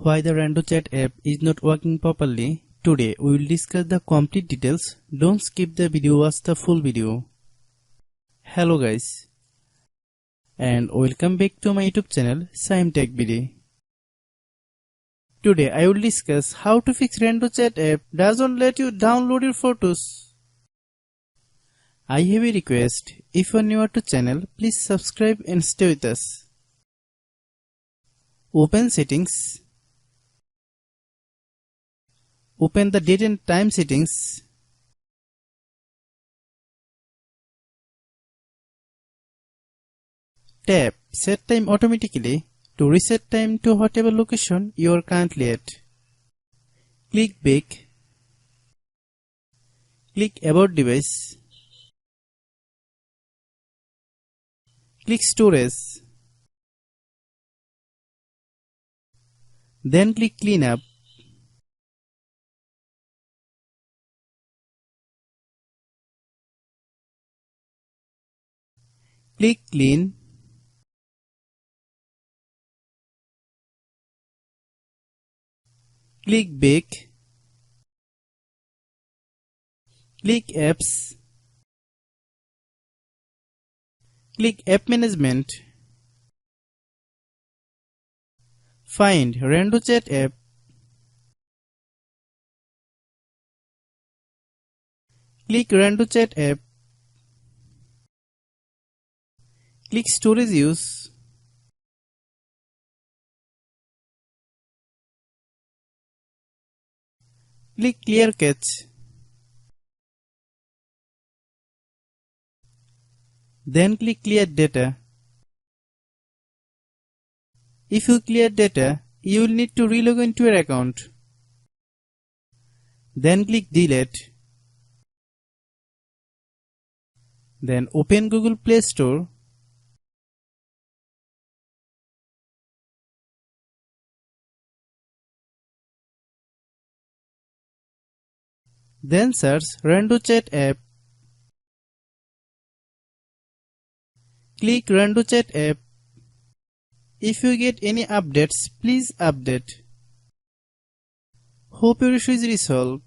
Why the RandoChat app is not working properly. Today we will discuss the complete details. Don't skip the video, watch the full video. Hello guys, and welcome back to my YouTube channel Shaem Tech Video. Today I will discuss how to fix RandoChat app doesn't let you download your photos. I have a request. If you are new to channel, please subscribe and stay with us. Open settings. Open the date and time settings. Tap Set Time automatically to reset time to whatever location you are currently at. Click Back. Click About Device. Click Storage. Then click Cleanup. Click Clean. Click Back. Click Apps. Click App Management. Find RandoChat app. Click RandoChat app. Click Storage Use. Click Clear Cache. Then click Clear Data. If you clear data, you will need to relog into your account. Then click Delete. Then open Google Play Store. Then search RandoChat app. Click RandoChat app. If you get any updates, please update. Hope your issue is resolved.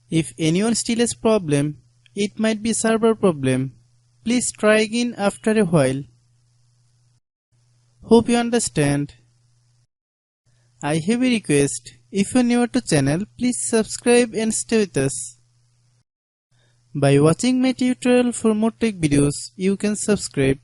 If anyone still has problem, it might be server problem. Please try again after a while. Hope you understand. I have a request. If you are new to channel, please subscribe and stay with us. By watching my tutorial for more tech videos, you can subscribe.